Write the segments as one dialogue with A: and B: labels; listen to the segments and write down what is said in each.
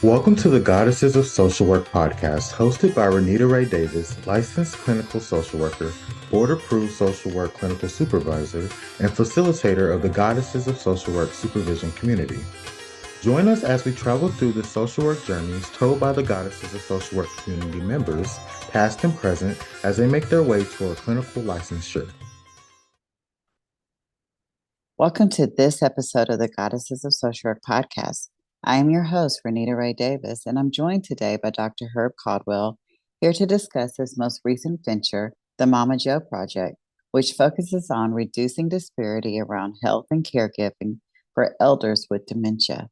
A: Welcome to the Goddesses of Social Work podcast, hosted by Renita Ray Davis, licensed clinical social worker, board-approved social work clinical supervisor, and facilitator of the Goddesses of Social Work supervision community. Join us as we travel through the social work journeys told by the Goddesses of Social Work community members, past and present, as they make their way toward clinical licensure.
B: Welcome to this episode of the Goddesses of Social Work podcast. I am your host, Renita Ray Davis, and I'm joined today by Dr. Herb Caldwell, here to discuss his most recent venture, the Mama Joe Project, which focuses on reducing disparity around health and caregiving for elders with dementia.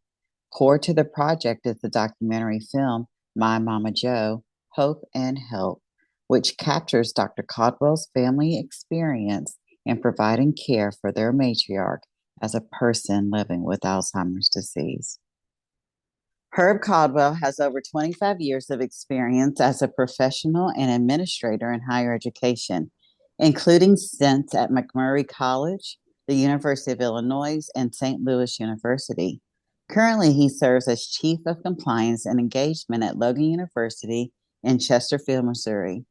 B: Core to the project is the documentary film, My Mama Joe, Hope and Help, which captures Dr. Caldwell's family experience in providing care for their matriarch as a person living with Alzheimer's disease. Herb Caldwell has over 25 years of experience as a professional and administrator in higher education, including stints at McMurray College, the University of Illinois, and St. Louis University. Currently, he serves as Chief of Compliance and Engagement at Logan University in Chesterfield, Missouri.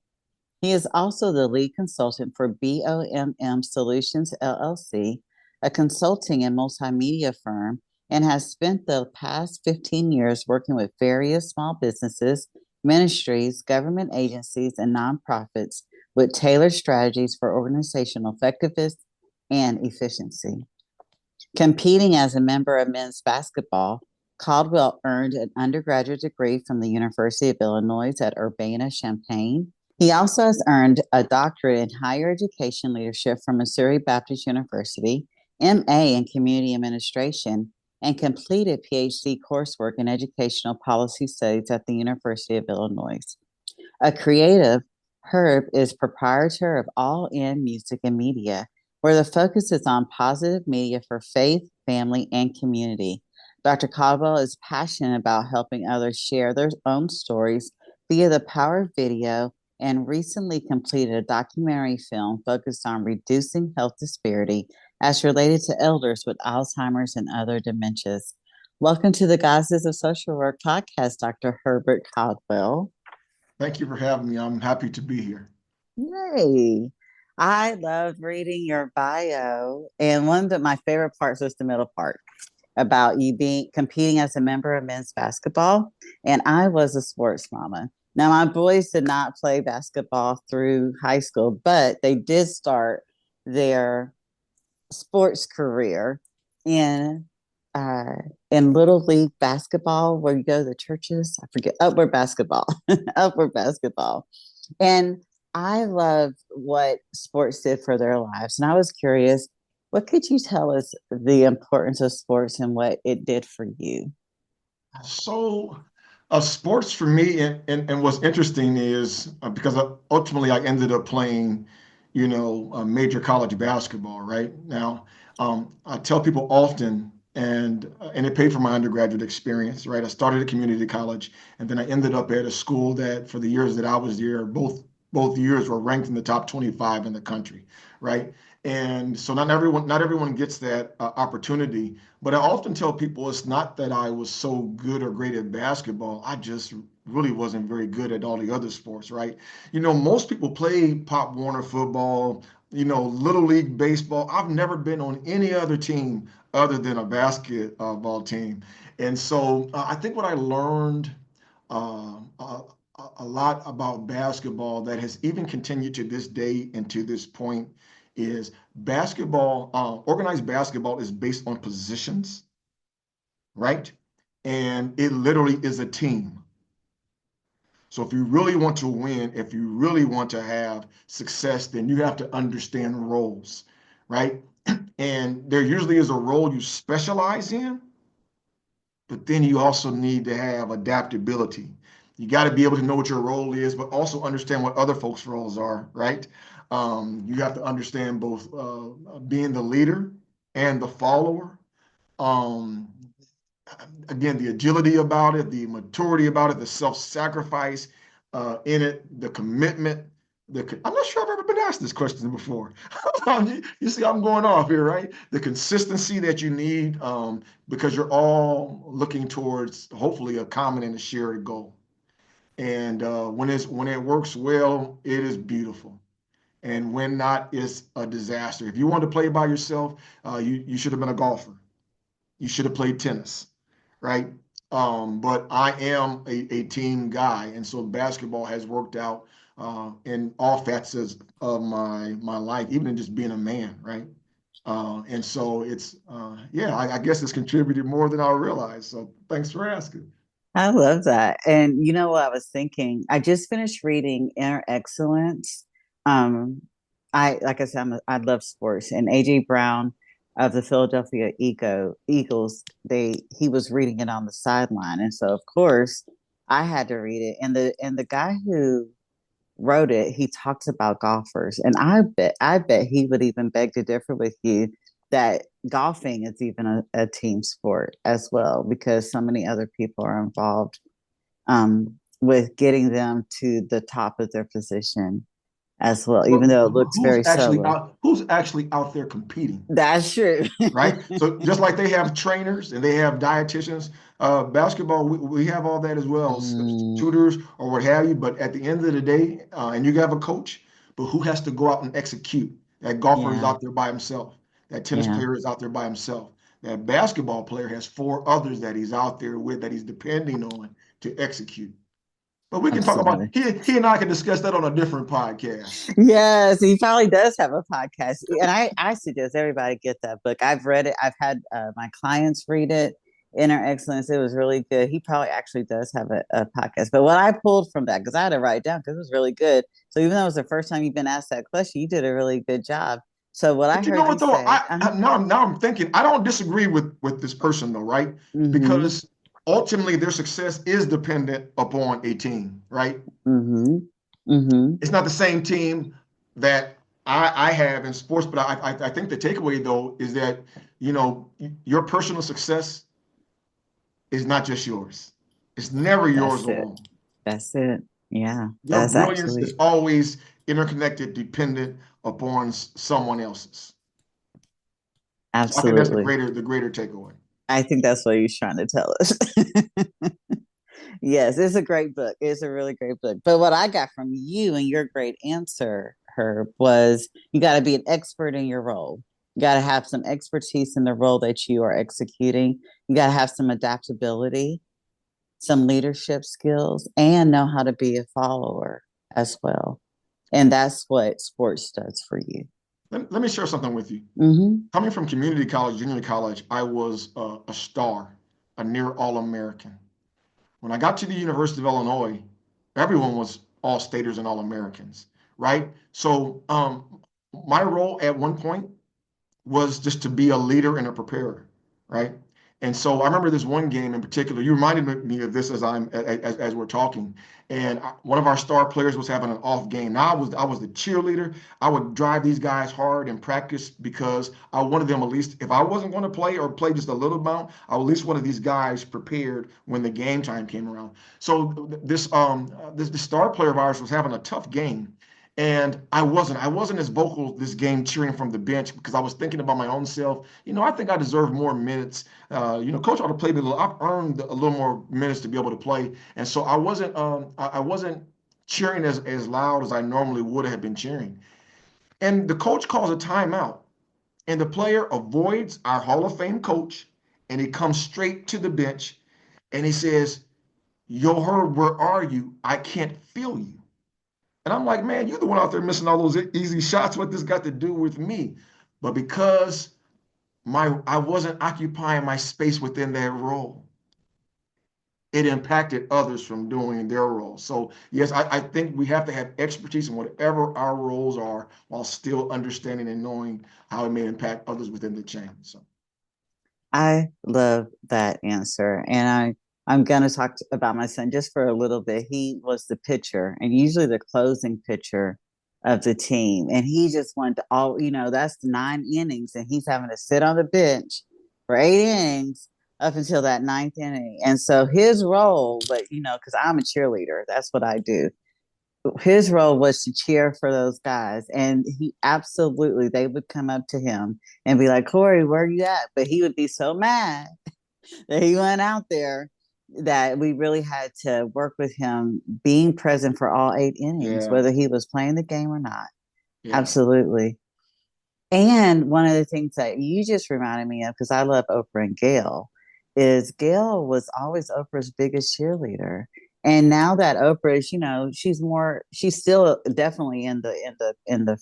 B: He is also the lead consultant for BOMM Solutions LLC, a consulting and multimedia firm, and has spent the past 15 years working with various small businesses, ministries, government agencies, and nonprofits with tailored strategies for organizational effectiveness and efficiency. Competing as a member of men's basketball, Caldwell earned an undergraduate degree from the University of Illinois at Urbana-Champaign. He also has earned a doctorate in higher education leadership from Missouri Baptist University, MA in community administration, and completed PhD coursework in educational policy studies at the University of Illinois. A creative, Herb is proprietor of All In Music and Media, where the focus is on positive media for faith, family, and community. Dr. Caldwell is passionate about helping others share their own stories via the power of video and recently completed a documentary film focused on reducing health disparity as related to elders with Alzheimer's and other dementias. Welcome to the Goddesses of Social Work podcast, Dr. Herbert Caldwell.
C: Thank you for having me. I'm happy to be here.
B: Yay. I love reading your bio, and one of my favorite parts is the middle part about you being competing as a member of men's basketball. And I was a sports mama. Now, my boys did not play basketball through high school, but they did start their sports career in little league basketball, where you go to the churches. I forget, upward basketball, upward basketball, and I love what sports did for their lives. And I was curious, what could you tell us the importance of sports and what it did for you?
C: So, sports for me, and what's interesting is because ultimately I ended up playing, major college basketball. Right now, I tell people often, and it paid for my undergraduate experience. Right, I started at community college, and then I ended up at a school that, for the years that I was there, both years were ranked in the top 25 in the country. Right. And so not everyone gets that opportunity. But I often tell people it's not that I was so good or great at basketball. I just really wasn't very good at all the other sports, right? Most people play Pop Warner football, Little League baseball. I've never been on any other team other than a basketball team. And so I think what I learned a lot about basketball that has even continued to this day and to this point is basketball, organized basketball is based on positions, right? And it literally is a team. So if you really want to win, if you really want to have success, then you have to understand roles, right? And there usually is a role you specialize in, but then you also need to have adaptability. You got to be able to know what your role is, but also understand what other folks' roles are, right? You have to understand both being the leader and the follower. Um, Again, the agility about it, the maturity about it, the self-sacrifice in it, the commitment. I'm not sure I've ever been asked this question before. You see, I'm going off here, right? The consistency that you need, because you're all looking towards hopefully a common and a shared goal. And when it works well, it is beautiful. And when not, it's a disaster. If you want to play by yourself, you should have been a golfer. You should have played tennis, right? But I am a team guy, and so basketball has worked out in all facets of my life, even in just being a man, right? And so it's yeah, I guess it's contributed more than I realized. So thanks for asking.
B: I love that. And you know what I was thinking? I just finished reading Inner Excellence. Um, like I said, I love sports, and AJ Brown of the Philadelphia Eagles, he was reading it on the sideline, and so of course I had to read it. And the guy who wrote it, he talks about golfers, and I bet he would even beg to differ with you that golfing is even a team sport as well, because so many other people are involved with getting them to the top of their position as well, even though it looks very solo.
C: Who's actually out there competing?
B: That's true.
C: Right? So just like they have trainers and they have dietitians, basketball, we have all that as well,
B: Mm,
C: tutors or what have you. But at the end of the day, and you have a coach, but who has to go out and execute? That golfer is
B: yeah,
C: out there by himself. That tennis
B: yeah,
C: player is out there by himself. That basketball player has four others that he's out there with, that he's depending on to execute. But we can talk about
B: absolutely.
C: he and I can discuss that on a different podcast.
B: Yes, he probably does have a podcast. And I suggest everybody get that book. I've read it. I've had my clients read it. Inner Excellence. It was really good. He probably actually does have a podcast. But what I pulled from that, because I had to write it down because it was really good. So even though it was the first time you've been asked that question, you did a really good job. So what I
C: But you know
B: heard you
C: what though?
B: say,
C: Now I'm thinking I don't disagree with this person though, right?
B: mm-hmm,
C: Because ultimately their success is dependent upon a team, right?
B: mm-hmm, mm-hmm.
C: It's not the same team that I have in sports, but I think the takeaway though is that you know your personal success is not just yours. It's never yours
B: That's it.
C: alone.
B: That's it. Yeah,
C: Your
B: that's
C: brilliance is
B: actually
C: always interconnected, dependent upon someone else's. So I think that's
B: absolutely.
C: the greater takeaway.
B: I think that's what he's trying to tell us. Yes, it's a great book. It's a really great book. But what I got from you and your great answer, Herb, was you got to be an expert in your role. You got to have some expertise in the role that you are executing. You got to have some adaptability, some leadership skills, and know how to be a follower as well. And that's what sports does for you.
C: Let me share something with you.
B: Mm-hmm.
C: Coming from community college, junior college, I was a star, a near All-American. When I got to the University of Illinois, everyone was All-Staters and All-Americans, right? So my role at one point was just to be a leader and a preparer, right? And so I remember this one game in particular. You reminded me of this as we're talking. And one of our star players was having an off game. Now I was the cheerleader. I would drive these guys hard in practice because I wanted them, at least if I wasn't going to play or play just a little amount, I at least wanted these guys prepared when the game time came around. So this star player of ours was having a tough game, and I wasn't as vocal this game cheering from the bench because I was thinking about my own self. I think I deserve more minutes. Coach ought to play me a little. I've earned a little more minutes to be able to play, and so I wasn't cheering as loud as I normally would have been cheering. And the coach calls a timeout, and the player avoids our Hall of Fame coach, and he comes straight to the bench, and he says, "Yo, Herb, where are you? I can't feel you." And I'm like, man, you're the one out there missing all those easy shots. What this got to do with me? But because I wasn't occupying my space within that role, it impacted others from doing their role. So yes, I think we have to have expertise in whatever our roles are while still understanding and knowing how it may impact others within the chain. So
B: I love that answer. And I'm going to talk about my son just for a little bit. He was the pitcher and usually the closing pitcher of the team. And he just wanted to that's 9 innings and he's having to sit on the bench for 8 innings up until that ninth inning. And so his role, but because I'm a cheerleader, that's what I do, his role was to cheer for those guys. And he absolutely, they would come up to him and be like, Corey, where are you at? But he would be so mad that he went out there that we really had to work with him being present for all 8 innings,
C: Yeah,
B: whether he was playing the game or not.
C: yeah,
B: Absolutely. And one of the things that you just reminded me of, because I love Oprah and Gail, is Gail was always Oprah's biggest cheerleader. And now that Oprah is, she's still definitely in the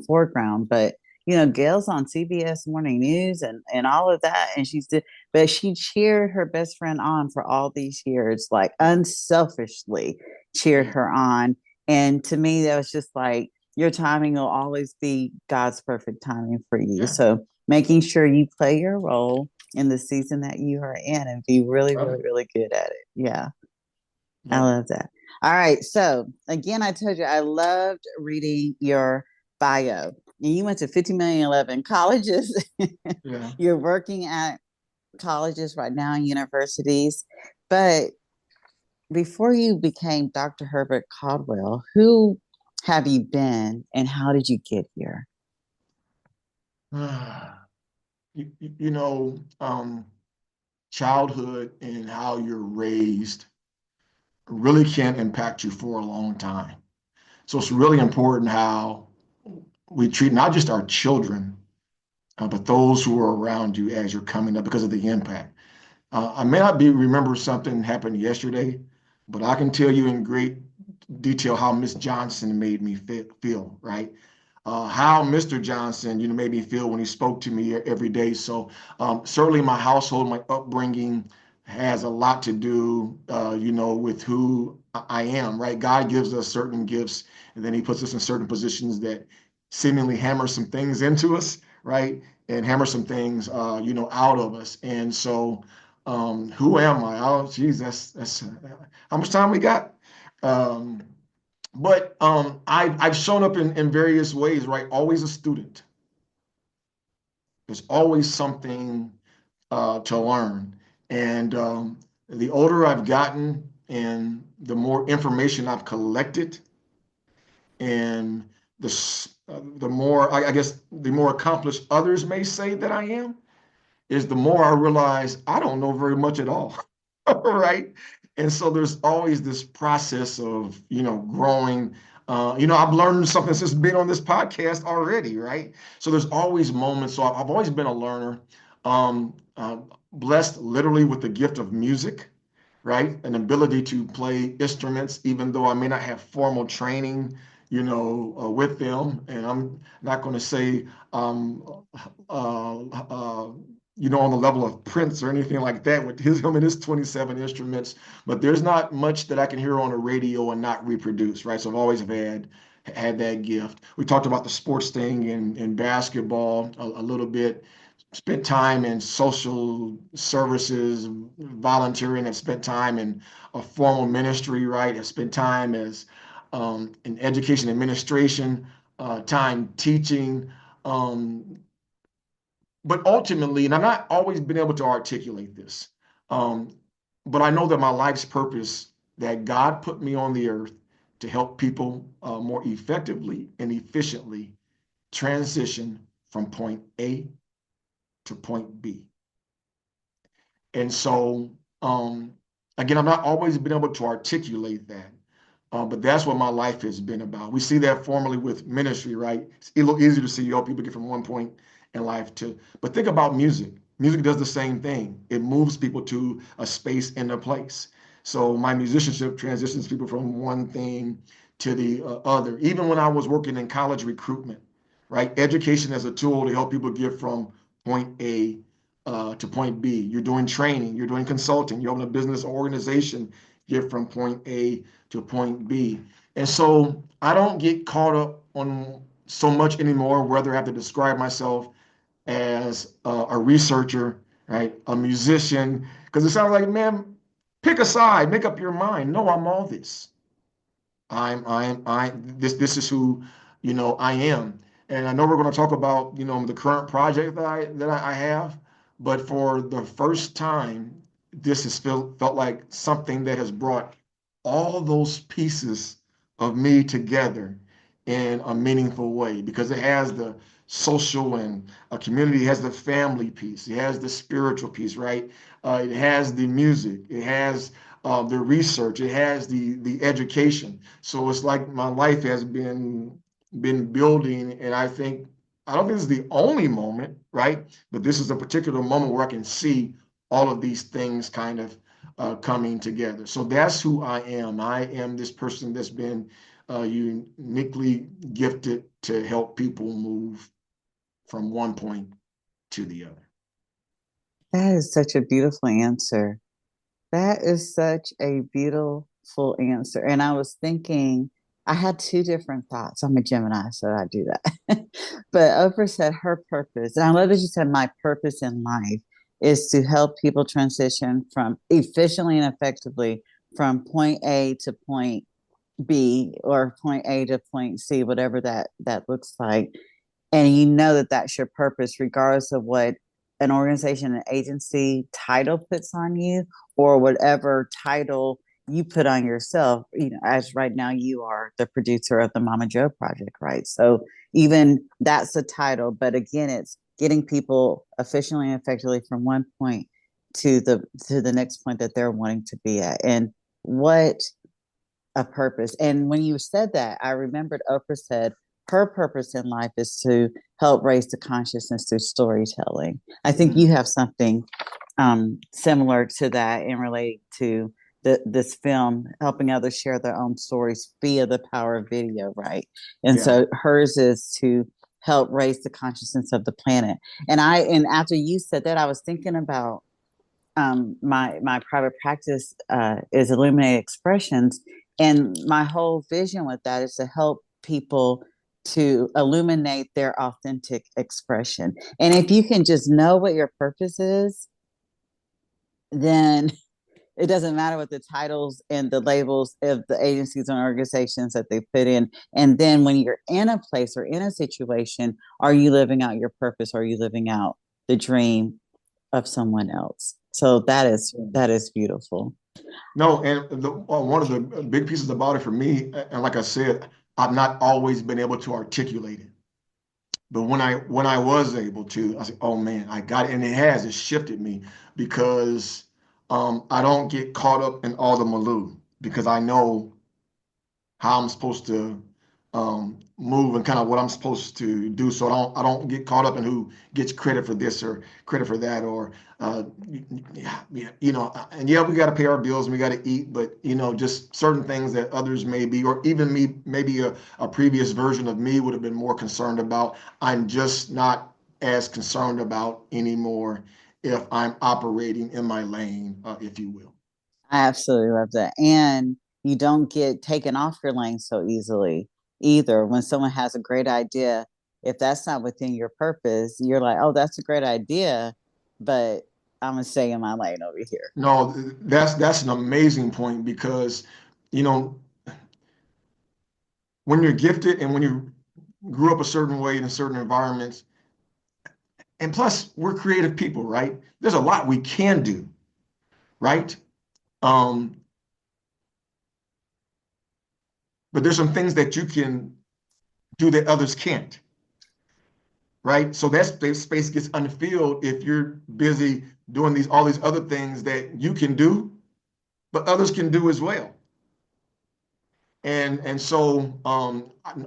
B: foreground, but Gail's on CBS Morning News and all of that, and but she cheered her best friend on for all these years, like unselfishly cheered
C: yeah,
B: her on. And to me, that was just like your timing will always be God's perfect timing for you.
C: yeah.
B: So making sure you play your role in the season that you are in and be really,
C: Right.
B: really, really good at it. Yeah, I
C: Yeah,
B: love that. All right. So again, I told you I loved reading your bio. And you went to 50,011 colleges.
C: yeah.
B: You're working at colleges right now and universities. But before you became Dr. Herbert Caldwell, who have you been and how did you get here?
C: You know, childhood and how you're raised really can impact you for a long time. So it's really important how we treat not just our children, but those who are around you as you're coming up because of the impact. I may not be remember something happened yesterday, but I can tell you in great detail how Miss Johnson made me feel, right? How Mr. Johnson, made me feel when he spoke to me every day. So certainly my household, my upbringing has a lot to do, with who I am, right? God gives us certain gifts, and then he puts us in certain positions that seemingly hammer some things into us, right? And hammer some things, out of us. And so, who am I? Oh, geez, that's how much time we got? Um, but I've shown up in various ways, right? Always a student. There's always something to learn. And the older I've gotten and the more information I've collected, and the more, I guess, the more accomplished others may say that I am, is the more I realize I don't know very much at all. Right? And so there's always this process of, growing. I've learned something since being on this podcast already, right? So there's always moments. So I've always been a learner, um, uh, blessed literally with the gift of music, right? An ability to play instruments, even though I may not have formal training, with them. And I'm not going to say, uh, uh, on the level of Prince or anything like that with him and his 27 instruments, but there's not much that I can hear on the radio and not reproduce, right? So I've always had that gift. We talked about the sports thing in basketball a little bit. Spent time in social services, volunteering. Have spent time in a formal ministry, right? Have spent time as in education administration, time teaching. Um, but ultimately, and I've not always been able to articulate this, um, but I know that my life's purpose, that God put me on the earth to help people more effectively and efficiently transition from point A to point B. And so, um, again, I've not always been able to articulate that, but that's what my life has been about. We see that formally with ministry, right? It's a little easier to see how people get from one point in life to, but think about music. Music does the same thing. It moves people to a space and a place. So my musicianship transitions people from one thing to the other. Even when I was working in college recruitment, right? Education as a tool to help people get from point A to point B. You're doing training, you're doing consulting, you open a business or organization, get from point A to point B. And so I don't get caught up on so much anymore whether I have to describe myself as a researcher, right, a musician, because it sounds like, man, pick a side, make up your mind. No, I'm all this. This is who, I am. And I know we're going to talk about, the current project that I have, but for the first time, this has felt like something that has brought all those pieces of me together in a meaningful way because it has the social and a community, it has the family piece, it has the spiritual piece, right? It has the music, it has the research, it has the education. So it's like my life has been building, and I don't think this is the only moment, right? But this is a particular moment where I can see all of these things kind of coming together. So that's who I am. I am this person that's been uniquely gifted to help people move from one point to the other.
B: That is such a beautiful answer. That is such a beautiful answer. And I was thinking, I had two different thoughts. I'm a Gemini, so I do that. But Oprah said her purpose, and I love that you said my purpose in life is to help people transition from efficiently and effectively from point A to point B or point A to point C, whatever that looks like. And you know that that's your purpose, regardless of what an organization, an agency title puts on you, or whatever title you put on yourself. You know, as right now you are the producer of the Mama Joe project, right? So even that's a title, but again, it's getting people efficiently and effectively from one point to the next point that they're wanting to be at. And what a purpose. And when you said that, I remembered Oprah said her purpose in life is to help raise the consciousness through storytelling. I think you have something similar to that in relating to this film, helping others share their own stories via the power of video, right? And
C: Yeah.
B: so hers is to help raise the consciousness of the planet. And after you said that, I was thinking about my private practice is Illuminate Expressions, and my whole vision with that is to help people to illuminate their authentic expression. And if you can just know what your purpose is, then it doesn't matter what the titles and the labels of the agencies and organizations that they put in. And then when you're in a place or in a situation, are you living out your purpose? Are you living out the dream of someone else? So that is beautiful.
C: No, and one of the big pieces about it for me, and like I said, I've not always been able to articulate it. But when I was able to, I said, "Oh man, I got it," and it shifted me because I don't get caught up in all the malou because I know how I'm supposed to move and kind of what I'm supposed to do. So I don't get caught up in who gets credit for this or credit for that or yeah, yeah, and yeah, we got to pay our bills and we got to eat, but just certain things that others may be, or even me, maybe a previous version of me would have been more concerned about. I'm just not as concerned about anymore if I'm operating in my lane, if you will.
B: I absolutely love that. And you don't get taken off your lane so easily either. When someone has a great idea, if that's not within your purpose, you're like, oh, that's a great idea, but I'm gonna stay in my lane over here.
C: No, that's an amazing point because, you know, when you're gifted and when you grew up a certain way in certain environments, and plus we're creative people, right? There's a lot we can do, right? Um, but there's some things that you can do that others can't, right? So that space gets unfilled if you're busy doing all these other things that you can do, but others can do as well. And so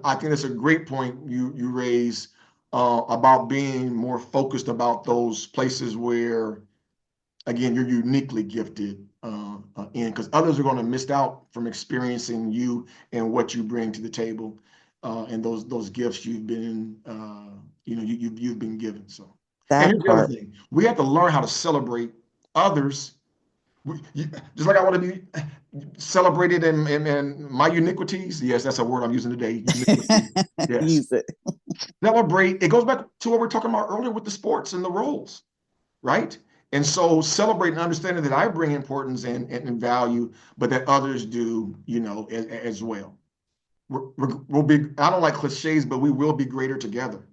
C: I think that's a great point you raise about being more focused about those places where, again, you're uniquely gifted in, because others are going to miss out from experiencing you and what you bring to the table, and those gifts you've been, you've been given. So, and
B: That
C: here's the other
B: part.
C: thing: we have to learn how to celebrate others just like I want to be celebrated in my uniquities. Yes, that's a word I'm using today. Uniquity. Yes.
B: Use it.
C: Celebrate. It goes back to what we were talking about earlier with the sports and the roles, right? And so celebrate and understanding that I bring importance and value, but that others do, as well. We'll be, I don't like cliches, but we will be greater together.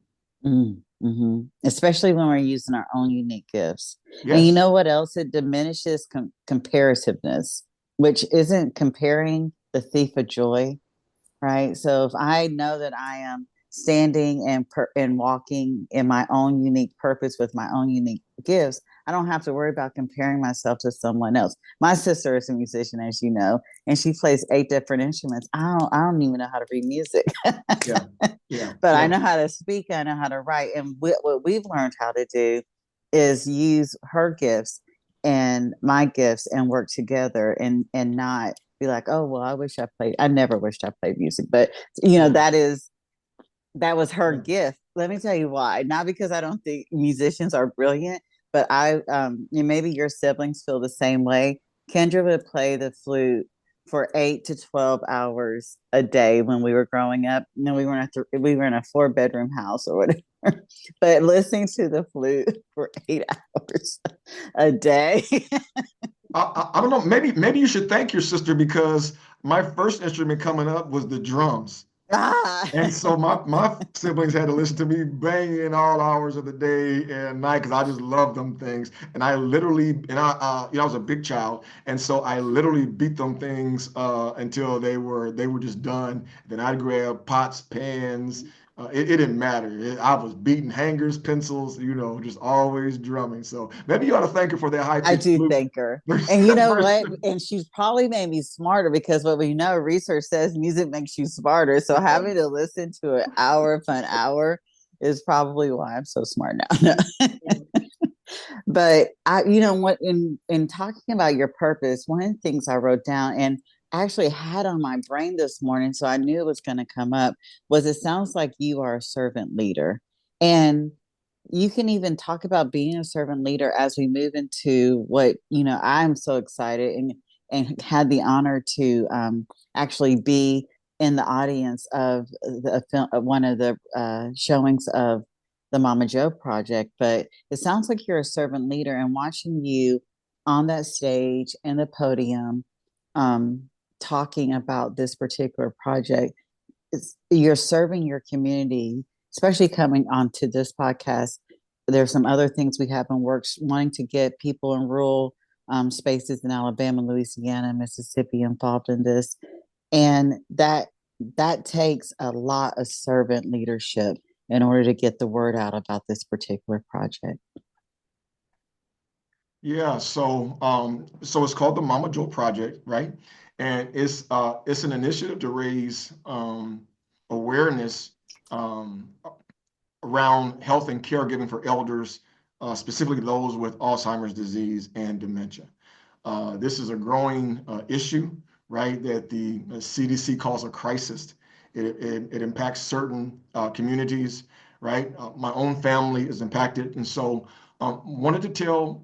B: Mm-hmm. Especially when we're using our own unique gifts. And you
C: Yes.
B: know what else? It diminishes comparativeness, which isn't comparing the thief of joy. right? So if I know that I am standing and walking in my own unique purpose with my own unique gifts, I don't have to worry about comparing myself to someone else. My sister is a musician, as you know, and she plays 8 different instruments. I don't even know how to read music.
C: Yeah, yeah,
B: But I
C: yeah.
B: know how to speak, I know how to write. And what we've learned how to do is use her gifts and my gifts and work together and not be like, oh, well, I never wished I played music. But,
C: Yeah,
B: that was her
C: yeah.
B: gift. Let me tell you why. Not because I don't think musicians are brilliant, but maybe your siblings feel the same way. Kendra would play the flute for 8 to 12 hours a day when we were growing up. No, we were in a 4 bedroom house or whatever. But listening to the flute for 8 hours a day.
C: I don't know. Maybe you should thank your sister because my first instrument coming up was the drums.
B: Ah,
C: And so my siblings had to listen to me banging all hours of the day and night because I just love them things. And I literally, and I was a big child, and so I literally beat them things until they were just done. Then I'd grab pots, pans. It didn't matter. I was beating hangers, pencils, just always drumming. So maybe you ought to thank her for that high
B: I
C: pitched
B: do
C: flute.
B: thank her. And you know what? And she's probably made me smarter because what we know, research says music makes you smarter. So having to listen to an hour upon hour is probably why I'm so smart now. But what in talking about your purpose, one of the things I wrote down and actually had on my brain this morning, so I knew it was going to come up, was it sounds like you are a servant leader. And you can even talk about being a servant leader as we move into what, I'm so excited and had the honor to actually be in the audience of the film, one of the showings of the Mama Joe project. But it sounds like you're a servant leader, and watching you on that stage and the podium um, talking about this particular project, you're serving your community, especially coming onto this podcast. There's some other things we have in works, wanting to get people in rural spaces in Alabama, Louisiana, Mississippi involved in this, and that takes a lot of servant leadership in order to get the word out about this particular project.
C: Yeah, so it's called the Mama Joe Project, right? And it's an initiative to raise awareness um, around health and caregiving for elders, specifically those with Alzheimer's disease and dementia. This is a growing issue, right? That the CDC calls a crisis. It impacts certain communities, right? My own family is impacted, and so wanted to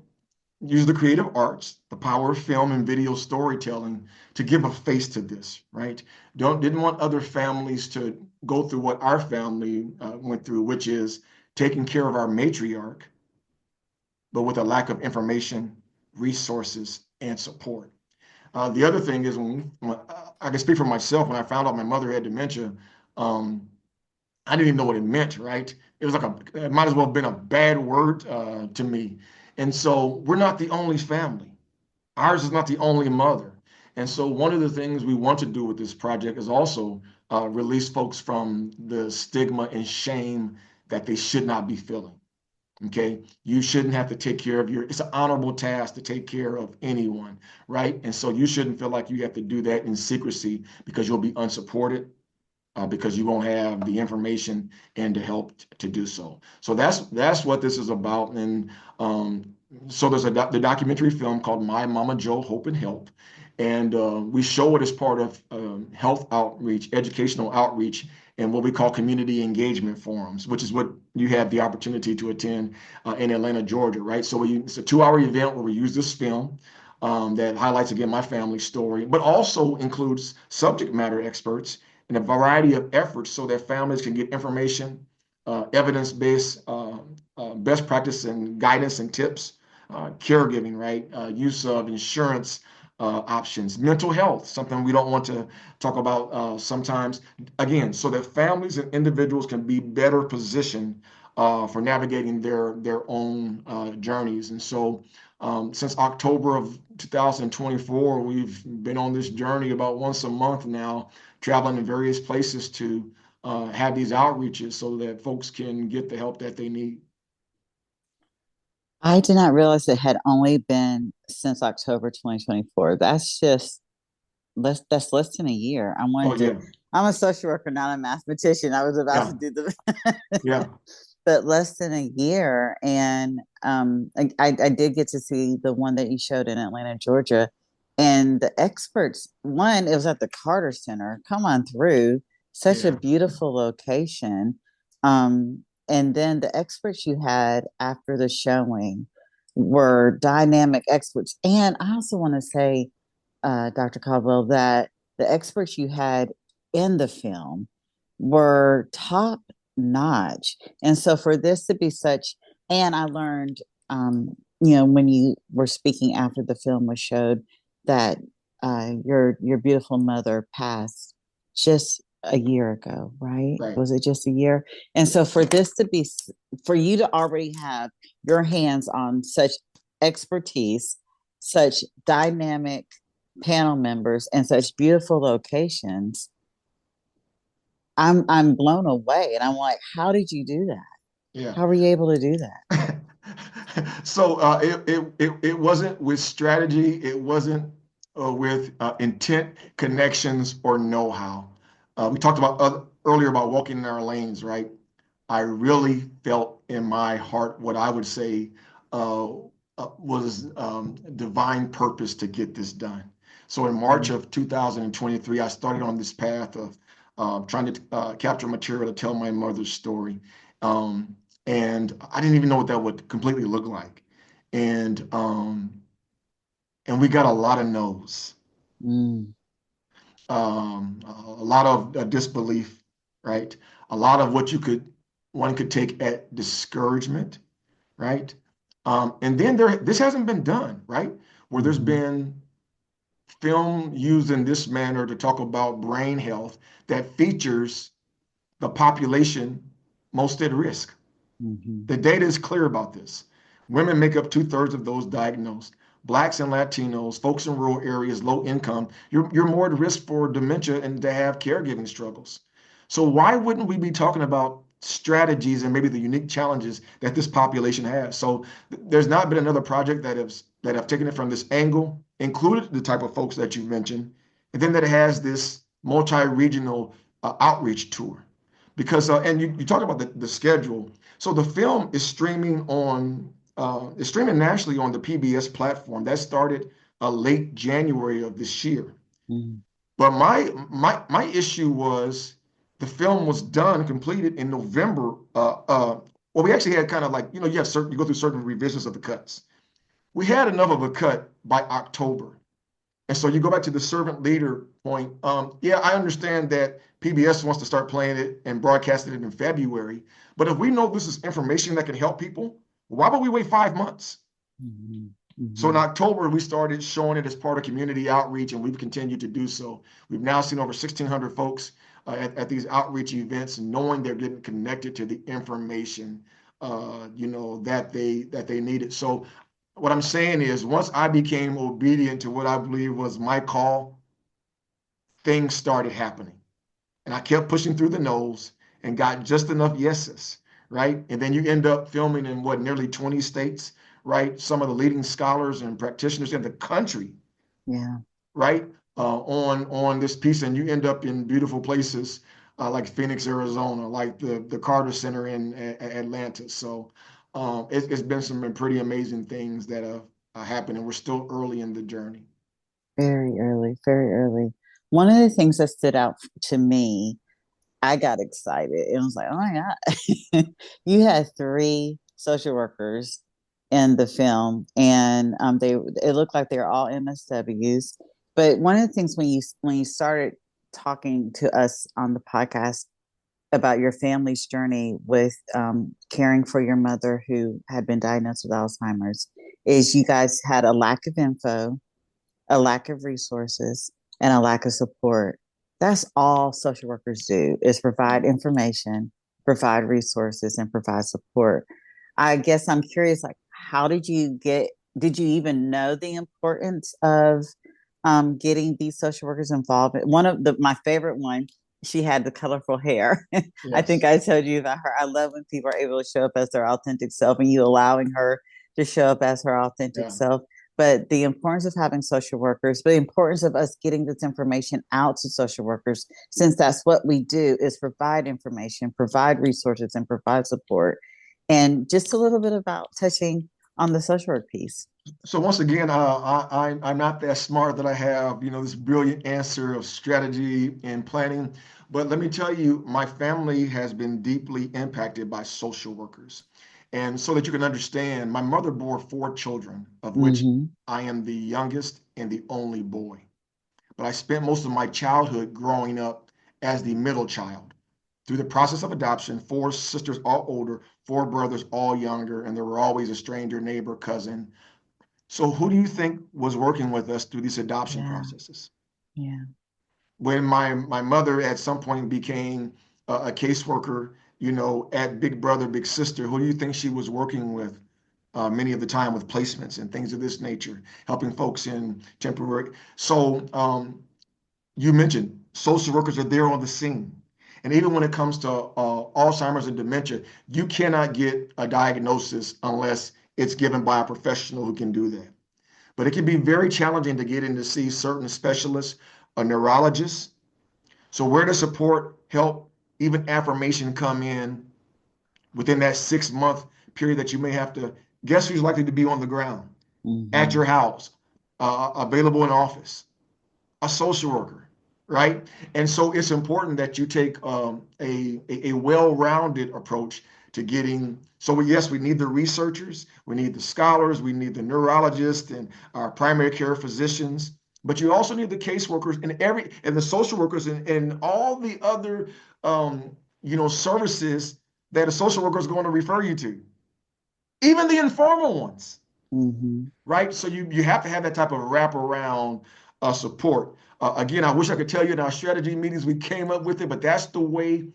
C: use the creative arts, the power of film and video storytelling to give a face to this, right? Didn't want other families to go through what our family went through, which is taking care of our matriarch, but with a lack of information, resources, and support. The other thing is when I can speak for myself, when I found out my mother had dementia, um, I didn't even know what it meant, right? It was like it might as well have been a bad word to me. And so we're not the only family. Ours is not the only mother. And so one of the things we want to do with this project is also release folks from the stigma and shame that they should not be feeling. Okay, you shouldn't have to take care of it's an honorable task to take care of anyone, right? And so you shouldn't feel like you have to do that in secrecy because you'll be unsupported, because you won't have the information and the help to do so. So that's what this is about. And so there's the documentary film called My Mama Joe Hope and Help, and we show it as part of health outreach, educational outreach, and what we call community engagement forums, which is what you had the opportunity to attend in Atlanta, Georgia, right? So it's a 2-hour event where we use this film. That highlights again my family story, but also includes subject matter experts and a variety of efforts so that families can get information, evidence-based best practice and guidance and tips, caregiving, right? Use of insurance options, mental health, something we don't want to talk about sometimes. Again, so that families and individuals can be better positioned for navigating their own journeys. And so since October of 2024, we've been on this journey about once a month now, traveling in various places to have these outreaches so that folks can get the help that they need.
B: I did not realize it had only been since October 2024. That's less than a year.
C: Oh yeah,
B: I'm a social worker, not a mathematician. I was about to
C: yeah,
B: do the
C: yeah,
B: but less than a year. And I did get to see the one that you showed in Atlanta, Georgia. And the experts, one, it was at the Carter Center. Come on through. Such a
C: yeah,
B: beautiful location. And then the experts you had after the showing were dynamic experts. And I also want to say, Dr. Caldwell, that the experts you had in the film were top notch. And so for this to be such, and I learned, when you were speaking after the film was showed, that your beautiful mother passed just a year ago, right?
C: right.
B: Was it just a year? And so for this to be, for you to already have your hands on such expertise, such dynamic panel members, and such beautiful locations, I'm blown away, and I'm like, how did you do that?
C: Yeah.
B: How were you able to do that?
C: So it wasn't with strategy. It wasn't with intent, connections, or know-how. We talked about earlier about walking in our lanes, right? I really felt in my heart what I would say uh, was divine purpose to get this done. So in March
B: Mm,
C: of 2023, I started on this path of trying to capture material to tell my mother's story. Um, and I didn't even know what that would completely look like. And and we got a lot of no's,
B: mm,
C: a lot of disbelief, right? A lot of what one could take at discouragement, right? And then this hasn't been done, right? Where there's
B: mhm,
C: been film used in this manner to talk about brain health that features the population most at risk.
B: mhm.
C: The data is clear about this. Women make up two-thirds of those diagnosed. Blacks and Latinos, folks in rural areas, low income, you're more at risk for dementia and to have caregiving struggles. So why wouldn't we be talking about strategies and maybe the unique challenges that this population has? So there's not been another project that have taken it from this angle, included the type of folks that you mentioned, and then that has this multi-regional outreach tour. Because and you talk about the schedule. So the film is streaming nationally on the PBS platform. That started late January of this year.
B: Mm,
C: But my issue was the film was done, completed in November. Well, we actually had kind of like, you go through certain revisions of the cuts. We had enough of a cut by October. And so you go back to the servant leader point. Yeah, I understand that PBS wants to start playing it and broadcasting it in February. But if we know this is information that can help people, why would we wait 5 months?
B: mhm,
C: So in
B: mhm.
C: October, we started showing it as part of community outreach, and we've continued to do so. We've now seen over 1,600 folks at these outreach events, knowing they're getting connected to the information, that they needed. So what I'm saying is, once I became obedient to what I believe was my call, things started happening. And I kept pushing through the no's and got just enough yeses, right? And then you end up filming in nearly 20 states, right? Some of the leading scholars and practitioners in the country,
B: Yeah,
C: right? On this piece, and you end up in beautiful places like Phoenix, Arizona, like the Carter Center in Atlanta. So it's been some pretty amazing things that have happened, and we're still early in the journey.
B: very early, very early. One of the things that stood out to me, I got excited. It was like, oh my God. You had three social workers in the film, and it looked like they're all MSWs. But one of the things when you started talking to us on the podcast about your family's journey with caring for your mother who had been diagnosed with Alzheimer's, is you guys had a lack of info, a lack of resources, and a lack of support. That's all social workers do, is provide information provide resources, and provide support. I guess I'm curious, like, how did you even know the importance of getting these social workers involved? One of my favorite one, she had the colorful hair. I think
C: Yes.
B: I told you about her. I love when people are able to show up as their authentic self and you allowing her to show up as her authentic
C: Yeah.
B: self. But the importance of having social workers, the importance of us getting this information out to social workers, since that's what we do, is provide information, provide resources, and provide support. And just a little bit about touching on the social work piece.
C: So once again, I'm not that smart that I have, this brilliant answer of strategy and planning. But let me tell you, my family has been deeply impacted by social workers. And so that you can understand, my mother bore four children, of which
B: Mm-hmm.
C: I am the youngest and the only boy. But I spent most of my childhood growing up as the middle child. Through the process of adoption, four sisters all older, four brothers all younger, and there were always a stranger, neighbor, cousin. So who do you think was working with us through these adoption
B: Yeah.
C: processes?
B: Yeah.
C: When my mother at some point became a caseworker, at Big Brother, Big Sister, who do you think she was working with many of the time with placements and things of this nature, helping folks in temporary. So you mentioned social workers are there on the scene. And even when it comes to Alzheimer's and dementia, you cannot get a diagnosis unless it's given by a professional who can do that. But it can be very challenging to get in to see certain specialists, a neurologist. So where does support, help, even affirmation come in within that 6 month period that you may have to guess who's likely to be on the ground at
B: Mm-hmm.
C: your house, available in office, a social worker, right? And so it's important that you take a well-rounded approach to getting. So yes, we need the researchers, we need the scholars, we need the neurologists and our primary care physicians, but you also need the caseworkers and the social workers and all the other services that a social worker is going to refer you to, even the informal ones,
B: Mm-hmm.
C: right? So you have to have that type of wraparound support. Again, I wish I could tell you in our strategy meetings we came up with it, but that's the way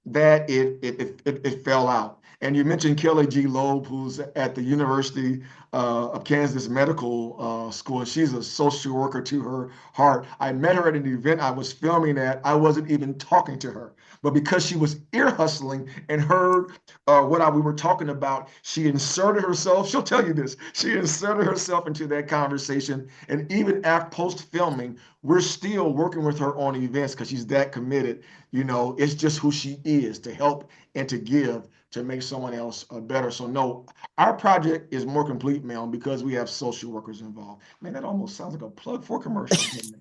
C: that it fell out. And you mentioned Kelly G. Loeb, who's at the University of Kansas Medical School, and she's a social worker to her heart. I met her at an event I was filming at. I wasn't even talking to her, but because she was ear hustling and heard what we were talking about, she inserted herself. She'll tell you this. She inserted herself into that conversation, and even after post filming, we're still working with her on events because she's that committed. It's just who she is to help and to give to make someone else better. So no, our project is more complete, Mel, because we have social workers involved. Man, that almost sounds like a plug for a commercial, doesn't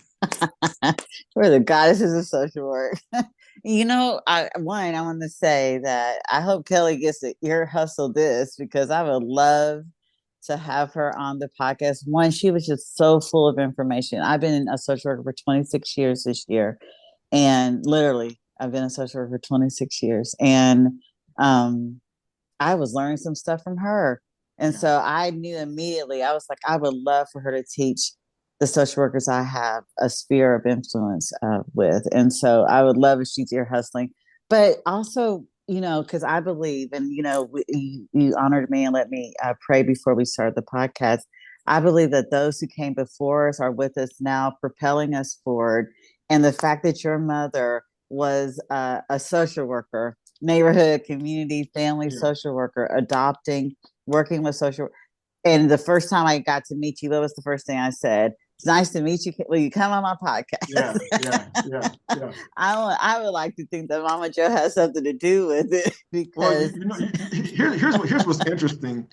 C: it?
B: We're the goddesses of social work. I want to say that I hope Kelly gets to ear hustle this because I would love to have her on the podcast. One, she was just so full of information. I've been a social worker for 26 years this year, and literally, I've been a social worker for 26 years, and um, I was learning some stuff from her. And
C: Yeah.
B: so I knew immediately, I was like, I would love for her to teach the social workers I have a sphere of influence with. And so I would love if she's ear hustling. But also, because I believe, and, you honored me and let me pray before we started the podcast. I believe that those who came before us are with us now, propelling us forward. And the fact that your mother was a social worker, neighborhood, community, family
C: Yeah.
B: social worker, adopting, working with social. And the first time I got to meet you, what was the first thing I said? It's nice to meet you. Will you come on my podcast?
C: Yeah. Yeah. Yeah. Yeah.
B: I would like to think that Mama Joe has something to do with it
C: Well,
B: because
C: here's what's interesting.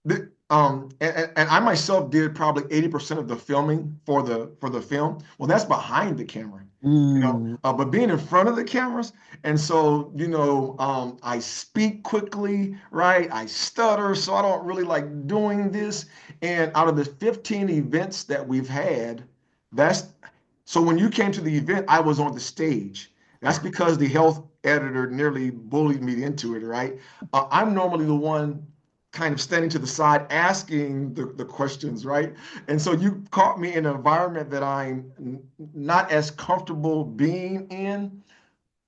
C: And I myself did probably 80% of the filming for the film. Well, that's behind the camera,
B: mm,
C: but being in front of the cameras, and so I speak quickly, right? I stutter, so I don't really like doing this. And out of the 15 events that we've had, that's so when you came to the event, I was on the stage. That's because the health editor nearly bullied me into it, right? I'm normally the one kind of standing to the side asking the questions, right? And so you caught me in an environment that I'm not as comfortable being in.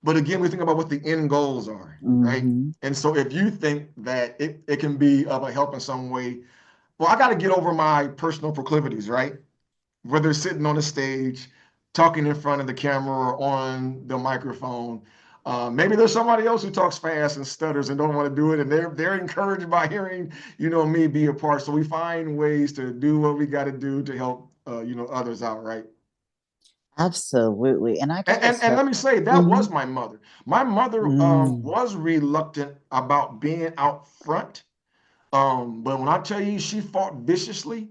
C: But again, we think about what the end goals are, right?
B: Mm-hmm.
C: And so if you think that it can be of a help in some way, well, I got to get over my personal proclivities, right? Whether sitting on the stage, talking in front of the camera or on the microphone. Maybe there's somebody else who talks fast and stutters and don't want to do it, and they're encouraged by hearing, me be a part. So we find ways to do what we got to do to help, others out, right?
B: Absolutely. And I
C: And,
B: got to
C: and, and
B: say,
C: let me say, that
B: mm-hmm.
C: was my mother. My mother
B: Mm,
C: was reluctant about being out front. But when I tell you she fought viciously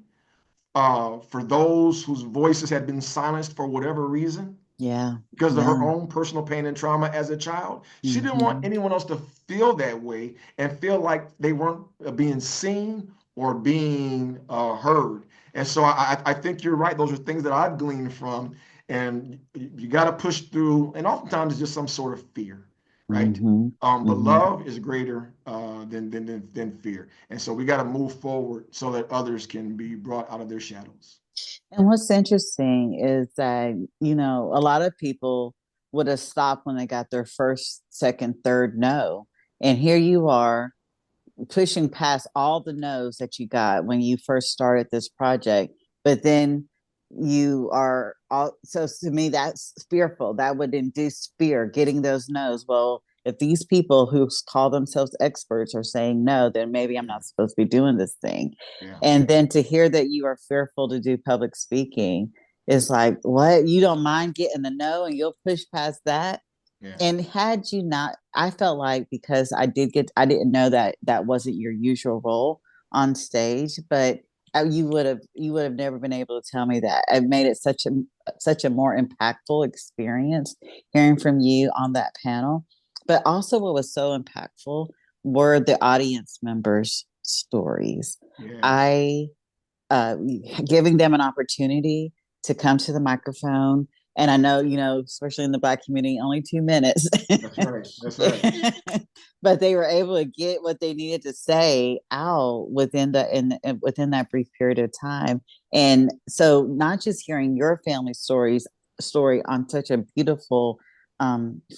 C: for those whose voices had been silenced for whatever reason,
B: yeah,
C: because of her
B: yeah.
C: own personal pain and trauma as a child. She didn't want
B: Mm-hmm.
C: anyone else to feel that way and feel like they weren't being seen or being heard. And so I think you're right. Those are things that I've gleaned from. And you got to push through. And oftentimes it's just some sort of fear, right?
B: Mm-hmm.
C: But
B: Mm-hmm.
C: love is greater than fear. And so we got to move forward so that others can be brought out of their shadows.
B: And what's interesting is that, a lot of people would have stopped when they got their first, second, third no. And here you are pushing past all the no's that you got when you first started this project. But then you are all, so to me, that's fearful. That would induce fear, getting those no's. Well, if these people who call themselves experts are saying no, then maybe I'm
C: Yeah.
B: not supposed to be doing this thing.
C: Yeah.
B: And then to hear that you are fearful to do public speaking is like, what? You don't mind getting the no and you'll push past that?
C: Yeah.
B: And had you not, I felt like because I didn't know that that wasn't your usual role on stage, but you would have never been able to tell me that. It made it such a more impactful experience hearing from you on that panel. But also, what was so impactful were the audience members' stories.
C: Yes.
B: I giving them an opportunity to come to the microphone. And I know, especially in the Black community, only 2 minutes.
C: That's right. That's right.
B: But they were able to get what they needed to say out within that brief period of time. And so, not just hearing your family story on such a beautiful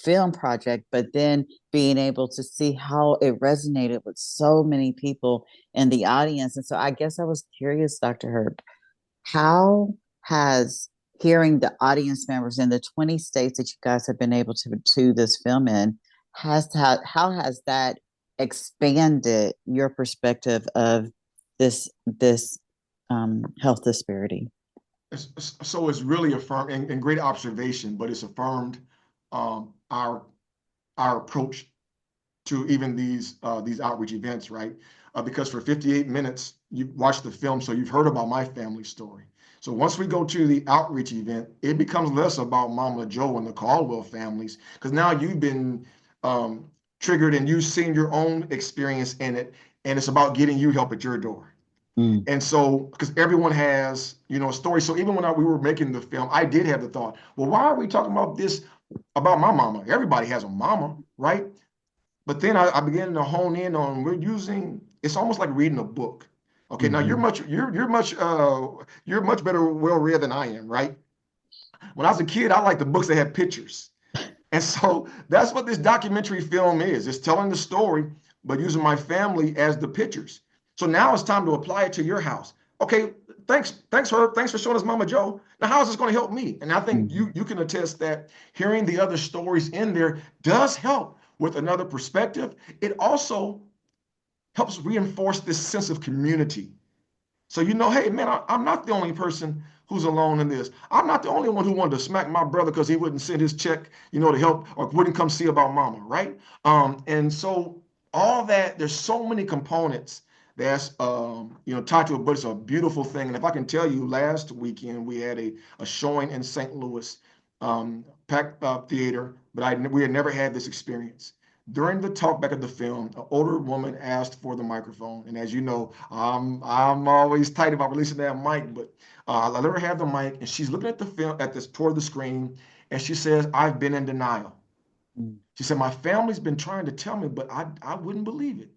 B: film project, but then being able to see how it resonated with so many people in the audience. And so I guess I was curious, Dr. Herb, how has hearing the audience members in the 20 states that you guys have been able to this film in, how has that expanded your perspective of this health disparity?
C: So it's really affirmed and great observation, but it's affirmed our approach to even these outreach events, right? Because for 58 minutes you watched the film, so you've heard about my family story. So once we go to the outreach event, it becomes less about Mama Joe and the Caldwell families, because now you've been um, triggered and you've seen your own experience in it, and it's about getting you help at your door.
B: Mm,
C: And so, because everyone has, a story. So even when we were making the film, I did have the thought, well, why are we talking about this about my mama? Everybody has a mama, right? But then I began to hone in on we're using. It's almost like reading a book. Okay, now
B: mhm,
C: you're much better well read than I am, right? When I was a kid, I liked the books that had pictures. And so that's what this documentary film is. It's telling the story, but using my family as the pictures. So now it's time to apply it to your house. Okay, thanks, Herb. Thanks for showing us Mama Joe. Now, how is this going to help me? And I think
B: mhm,
C: you can attest that hearing the other stories in there does help with another perspective. It also helps reinforce this sense of community. So hey, man, I'm not the only person who's alone in this. I'm not the only one who wanted to smack my brother because he wouldn't send his check, to help or wouldn't come see about mama, right? And so all that, there's so many components that's tied to it, but it's a beautiful thing. And if I can tell you, last weekend we had a showing in St. Louis, packed theater, but we had never had this experience. During the talkback of the film, an older woman asked for the microphone, and as you know, I'm always tight about releasing that mic, but I let her have the mic, and she's looking at the film at this toward the screen, and she says, "I've been in denial."
B: mm.
C: She said, "My family's been trying to tell me, but I wouldn't believe it."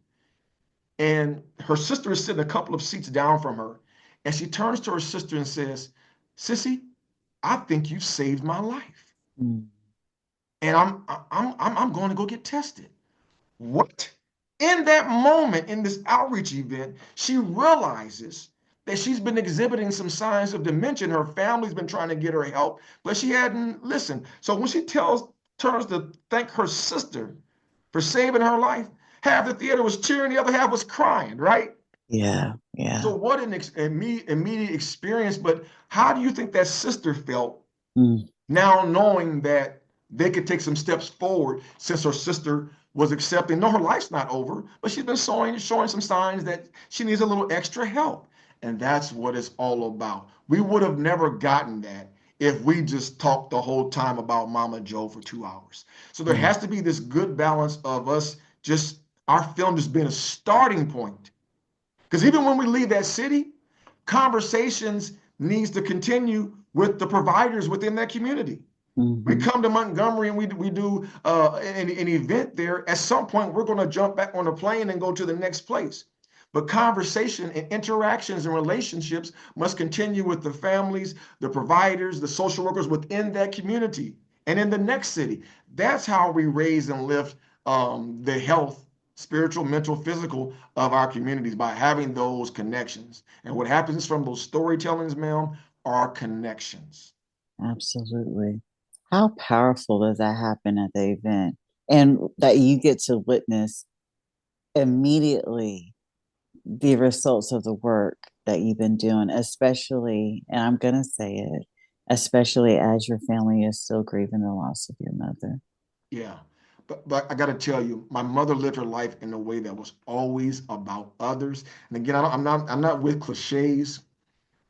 C: And her sister is sitting a couple of seats down from her, and she turns to her sister and says, "Sissy, I think you saved my life."
B: Mm.
C: and I'm going to go get tested. What? In that moment, in this outreach event, she realizes that she's been exhibiting some signs of dementia. Her family's been trying to get her help, but she hadn't listened. So when she turns to thank her sister for saving her life, half the theater was cheering, the other half was crying, right?
B: Yeah, yeah.
C: So what an immediate experience, but how do you think that sister felt
B: Mm,
C: now knowing that they could take some steps forward since her sister was accepting? No, her life's not over, but she's been showing some signs that she needs a little extra help. And that's what it's all about. We would have never gotten that if we just talked the whole time about Mama Joe for 2 hours. So there
B: mm,
C: has to be this good balance of us just our film just being a starting point, because even when we leave that city, conversations needs to continue with the providers within that community. We
B: mhm,
C: come to Montgomery and we do an event there. At some point, we're going to jump back on a plane and go to the next place. But conversation and interactions and relationships must continue with the families, the providers, the social workers within that community and in the next city. That's how we raise and lift the health, spiritual, mental, physical of our communities, by having those connections. And what happens from those storytellings, ma'am, are connections.
B: absolutely. How powerful does that happen at the event? And that you get to witness immediately the results of the work that you've been doing, especially, and I'm going to say it, especially as your family is still grieving the loss of your mother.
C: Yeah. But I got to tell you, my mother lived her life in a way that was always about others. And again, I'm not with cliches,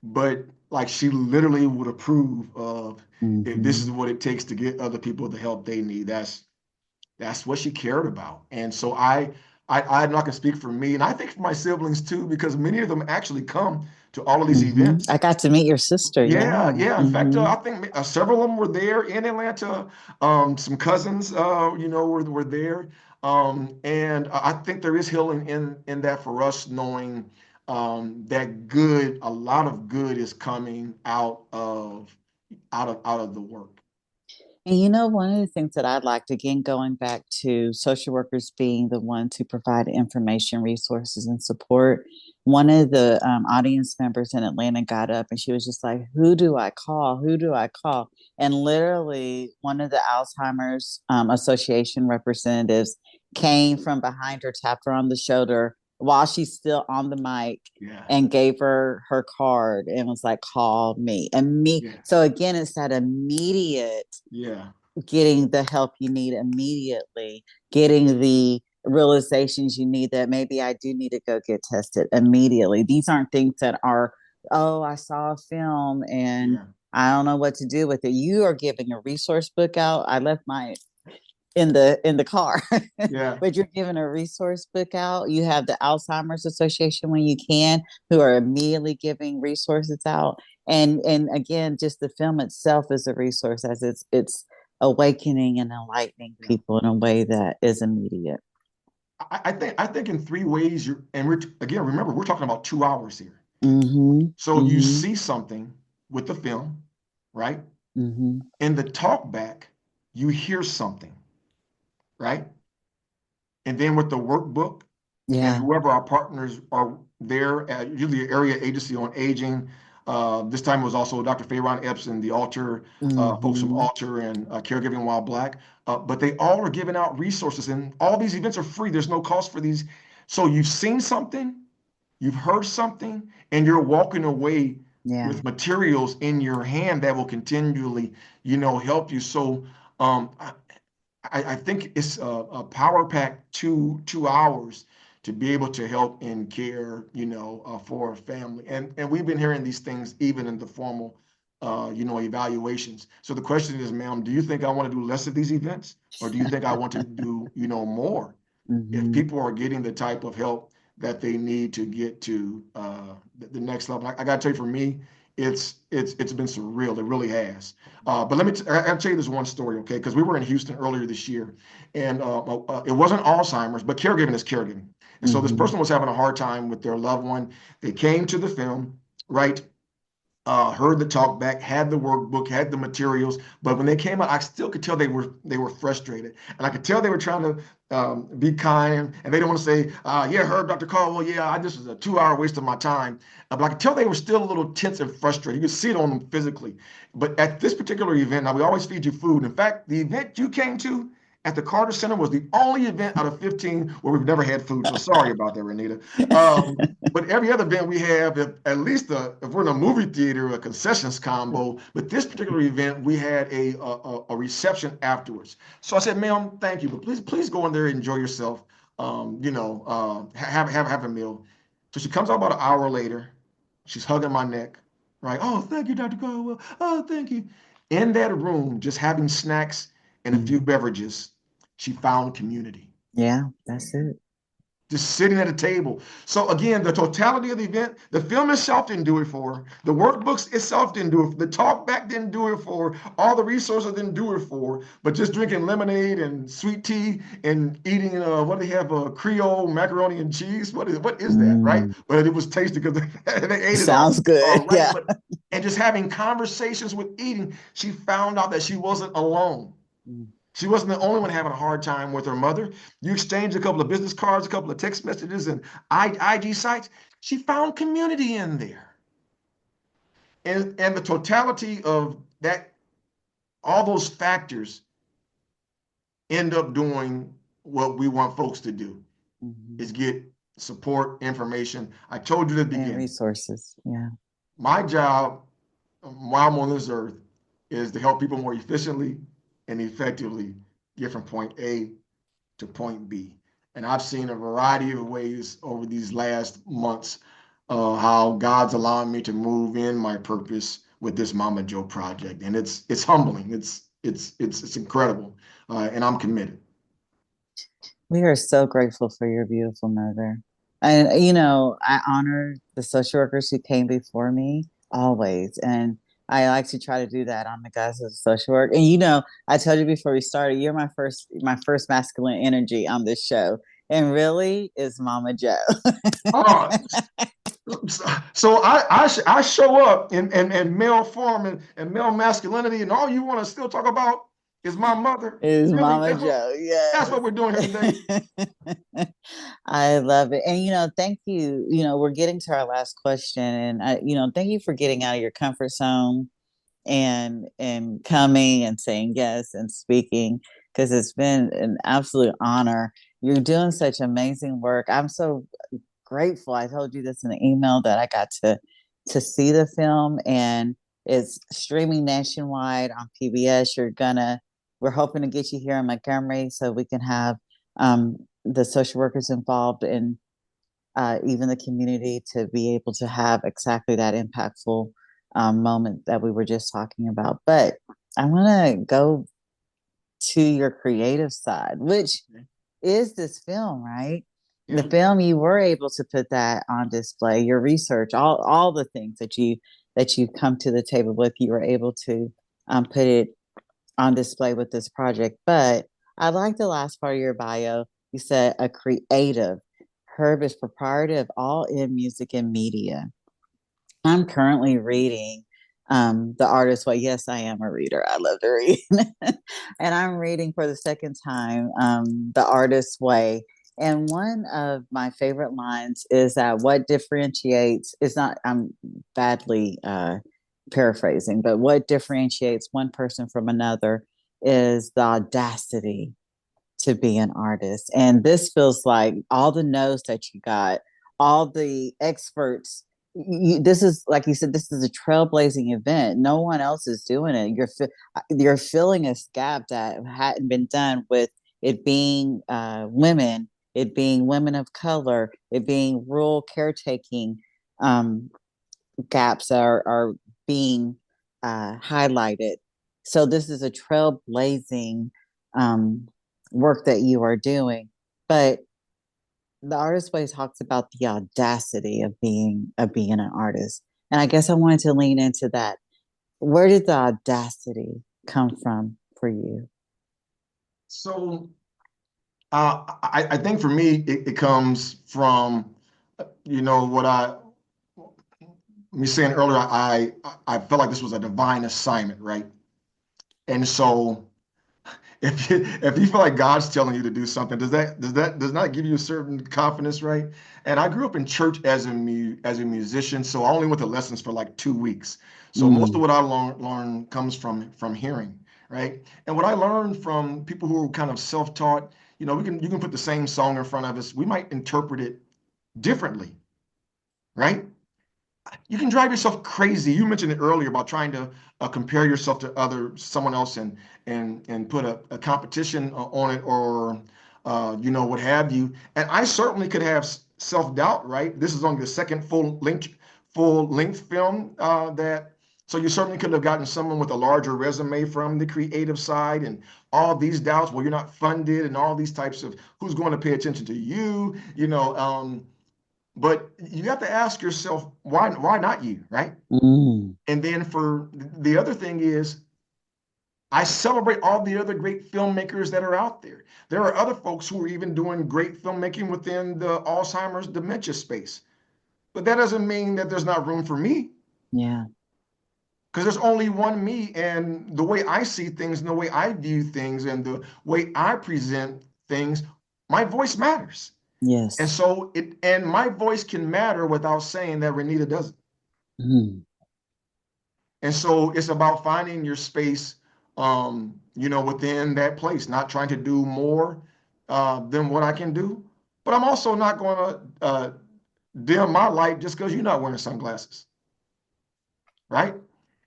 C: but like she literally would approve of, if this is
B: Hmm.
C: what it takes to get other people the help they need. That's what she cared about. And so I'm not gonna speak for me, and I think for my siblings too, because many of them actually come to all of these
B: I
C: events.
B: got to meet your sister.
C: Yeah,
B: Yeah.
C: yeah. In fact,
B: Hmm.
C: I think several of them were there in Atlanta. Some cousins, were there. And I think there is healing in that for us, knowing that a lot of good is coming out of the work.
B: And one of the things that I'd like to, again, going back to social workers being the ones who provide information, resources, and support. One of the audience members in Atlanta got up and she was just like, "Who do I call? Who do I call?" And literally, one of the Alzheimer's Association representatives came from behind her, tapped her on the shoulder while she's still on the mic,
C: Yeah,
B: and gave her card and was like, "Call me." And me.
C: yeah,
B: So again, it's that immediate
C: yeah,
B: getting the help you need immediately, getting the realizations you need that maybe I do need to go get tested immediately. These aren't things that are, oh, I saw a film and
C: yeah,
B: I don't know what to do with it. You are giving a resource book out. I left mine in the car,
C: yeah,
B: but you're giving a resource book out. You have the Alzheimer's Association when you can, who are immediately giving resources out. And again, just the film itself is a resource, as it's awakening and enlightening
C: yeah.
B: people in a way that is immediate.
C: I think in three ways. And we're again, remember, we're talking about 2 hours here.
B: Mm-hmm.
C: So you
B: Mm-hmm.
C: see something with the film, right?
B: Mm-hmm.
C: In the talk back, you hear something, right? And then with the workbook and
B: Yeah.
C: whoever our partners are there, usually area agency on aging. This time it was also Dr. Fayron Epson, the Alter, folks from
B: Mm-hmm.
C: Alter and Caregiving While Black. But they all are giving out resources, and all these events are free. There's no cost for these. So you've seen something, you've heard something, and you're walking away
B: Yeah.
C: with materials in your hand that will continually, help you. So I think it's a power pack 2 hours to be able to help in care, for a family. And we've been hearing these things even in the formal, evaluations. So the question is, ma'am, do you think I want to do less of these events, or do you think I want to do, more? If
B: Mm-hmm.
C: people are getting the type of help that they need to get to the next level. I got to tell you, for me, it's been surreal. It really has. But I'll tell you this one story, okay? Because we were in Houston earlier this year, and it wasn't Alzheimer's, but caregiving is caregiving. And so this
B: Mm-hmm.
C: person was having a hard time with their loved one. They came to the film, right? heard the talk back, had the workbook, had the materials, but when they came out, I still could tell they were frustrated, and I could tell they were trying to be kind, and they didn't want to say, "Yeah, Herb, Dr. Caldwell, yeah, I this was a 2 hour waste of my time," but I could tell they were still a little tense and frustrated. You could see it on them physically. But at this particular event, now we always feed you food. In fact, the event you came to at the Carter Center was the only event out of 15 where we've never had food. So sorry about that, Renita. But every other event we have, at least if we're in a movie theater, a concessions combo. But this particular event, we had a reception afterwards. So I said, "Ma'am, thank you, but please go in there and enjoy yourself. Have a meal." So she comes out about an hour later. She's hugging my neck, right? "Oh, thank you, Dr. Caldwell. Oh, thank you." In that room, just having snacks and a few beverages, she found community,
B: Yeah, that's it.
C: just sitting at a table. So again, the totality of the event, the film itself didn't do it for her. The workbooks itself didn't do it. The talk back didn't do it for her. All the resources didn't do it for her. But just drinking lemonade and sweet tea and eating what do they have? Creole macaroni and cheese. What is that, right?
B: Mm,
C: But it was tasty because they ate it all.
B: sounds good.
C: All right,
B: Yeah.
C: but and just having conversations with eating, she found out that she wasn't alone.
B: Mm,
C: She wasn't the only one having a hard time with her mother. You exchanged a couple of business cards, a couple of text messages, and IG sites. She found community in there. And the totality of that, all those factors end up doing what we want folks to do
B: mhm.
C: is get support, information. I told you at the
B: And
C: beginning,
B: resources. Yeah.
C: my job while I'm on this earth is to help people more efficiently and effectively get from point A to point B. And I've seen a variety of ways over these last months how God's allowing me to move in my purpose with this Mama Joe project, and it's humbling. It's incredible, and I'm committed.
B: We are so grateful for your beautiful mother. And, I honor the social workers who came before me always. And I like to try to do that on the guys of social work. And, I told you before we started, you're my first masculine energy on this show. And really is Mama Joe.
C: Oh, so I show up in male form and male masculinity, and all you want to still talk about is my mother.
B: Is
C: Really?
B: Mama Joe.
C: That's what we're doing here today.
B: Yes. I love it. And thank you. We're getting to our last question. And thank you for getting out of your comfort zone and coming and saying yes and speaking, because it's been an absolute honor. You're doing such amazing work. I'm so grateful. I told you this in the email that I got to see the film, and it's streaming nationwide on PBS. We're hoping to get you here in Montgomery so we can have the social workers involved and even the community to be able to have exactly that impactful moment that we were just talking about. But I want to go to your creative side, which is this film, right? The
C: Yeah.
B: film, you were able to put that on display. Your research, all the things that you come to the table with, you were able to put it on display with this project. But I like the last part of your bio. You said a creative. Herb is proprietor of All In Music and Media. I'm currently reading The Artist's Way. Yes, I am a reader. I love to read. And I'm reading for the second time The Artist's Way. And one of my favorite lines is that what differentiates is not, I'm badly paraphrasing, but what differentiates one person from another is the audacity to be an artist. And this feels like all the no's that you got, all the experts. This is, like you said, this is a trailblazing event. No one else is doing it. You're filling a gap that hadn't been done with it being women, it being women of color, it being rural caretaking um, gaps are being highlighted. So this is a trailblazing um, work that you are doing. But the artist way talks about the audacity of being an artist, and I guess I wanted to lean into that. Where did the audacity come from for you?
C: So I think for me, it comes from, what me saying earlier, I felt like this was a divine assignment, right? And so if you feel like God's telling you to do something, does not give you a certain confidence, right? And I grew up in church as a musician, so I only went to lessons for like 2 weeks. So most of
B: Mm,
C: what I learned comes from hearing, right? And what I learned from people who are kind of self-taught, you can put the same song in front of us, we might interpret it differently, right? You can drive yourself crazy. You mentioned it earlier about trying to compare yourself to someone else and put a competition on it, or what have you. And I certainly could have self-doubt, right? This is only the second full length film that. So you certainly could have gotten someone with a larger resume from the creative side, and all these doubts. Well, you're not funded, and all these types of who's going to pay attention to you. But you have to ask yourself, why not you, right?
B: mm,
C: And then for the other thing is, I celebrate all the other great filmmakers that are out there. There are other folks who are even doing great filmmaking within the Alzheimer's dementia space. But that doesn't mean that there's not room for me,
B: yeah.
C: because there's only one me, and the way I see things and the way I view things and the way I present things, my voice matters. And
B: Yes.
C: so my voice can matter without saying that Renita doesn't.
B: Mm,
C: And so it's about finding your space, within that place, not trying to do more than what I can do. But I'm also not going to dim my light just because you're not wearing sunglasses, right?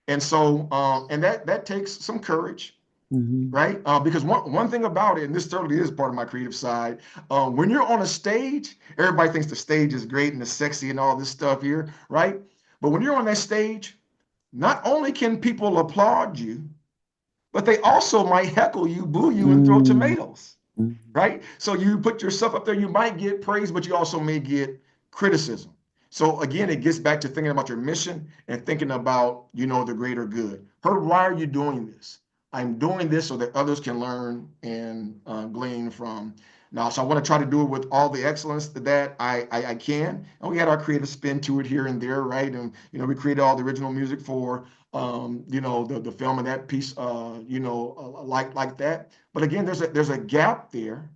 C: And so, and that takes some courage,
B: mm-hmm,
C: right? Because one thing about it, and this certainly is part of my creative side, when you're on a stage, everybody thinks the stage is great and it's sexy and all this stuff here, right? But when you're on that stage, not only can people applaud you, but they also might heckle you, boo you, and throw
B: mm,
C: tomatoes,
B: mm,
C: right? So you put yourself up there, you might get praise, but you also may get criticism. So again, it gets back to thinking about your mission and thinking about, the greater good. Herb, why are you doing this? I'm doing this so that others can learn and glean from. Now, so I want to try to do it with all the excellence that I can. And we had our creative spin to it here and there, right? And we created all the original music for the film and that piece, like that. But again, there's a gap there.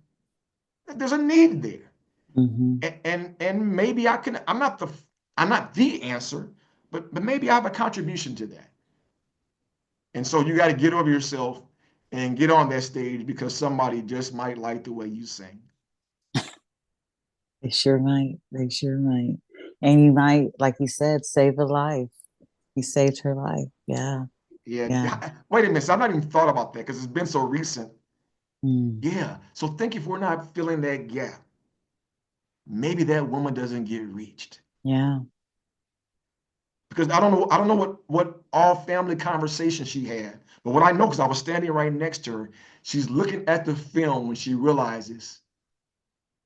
C: There's a need there,
B: mm-hmm.
C: and maybe I'm not the answer, but maybe I have a contribution to that. And so you got to get over yourself and get on that stage because somebody just might like the way you sing.
B: They sure might. They sure might. And you might, like you said, save a life. You saved her life. Yeah.
C: Yeah.
B: Yeah.
C: Wait a minute. So I've not even thought about that because it's been so recent.
B: Mm,
C: Yeah. So think if we're not filling that gap, maybe that woman doesn't get reached.
B: yeah.
C: Because I don't know what all family conversation she had, but what I know, because I was standing right next to her, she's looking at the film when she realizes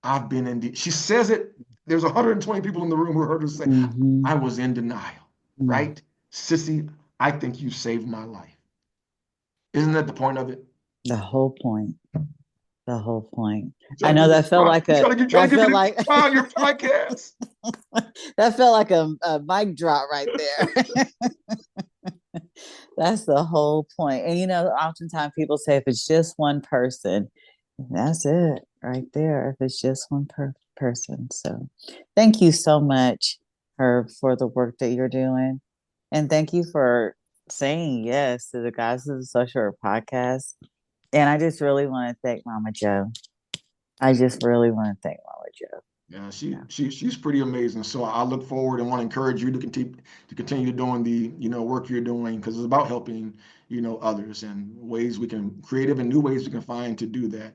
C: I've been in. She says it. There's 120 people in the room who heard her say,
B: Mm-hmm,
C: "I was in denial."
B: mm.
C: Right, sissy? I think you saved my life. Isn't that the point of it?
B: The whole point. The whole point.
C: You
B: I
C: trying to
B: know
C: give me
B: that
C: the
B: felt
C: spot?
B: like
C: You
B: a,
C: trying
B: that
C: to give
B: felt
C: me the
B: like,
C: spot on your podcast?
B: that felt like a mic drop right there. That's the whole point. And oftentimes people say if it's just one person, that's it right there. If it's just one person. So thank you so much, Herb, for the work that you're doing. And thank you for saying yes to the Guys of the Social Work podcast. And I just really want to thank Mama Joe. I just really want to thank Mama Joe.
C: Yeah,
B: Yeah.
C: she's pretty amazing. So I look forward and want to encourage you to continue doing the work you're doing, because it's about helping others, and ways we can creative and new ways we can find to do that.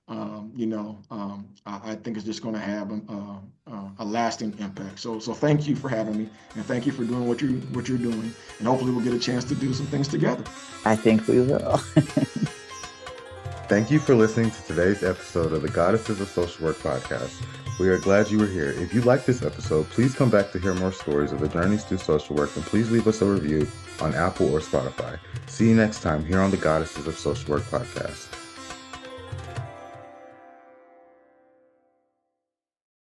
C: I think it's just going to have a lasting impact. So thank you for having me, and thank you for doing what you're doing, and hopefully we'll get a chance to do some things together.
B: I think we will.
A: Thank you for listening to today's episode of the Goddesses of Social Work podcast. We are glad you were here. If you like this episode, please come back to hear more stories of the journeys through social work, and please leave us a review on Apple or Spotify. See you next time here on the Goddesses of Social Work podcast.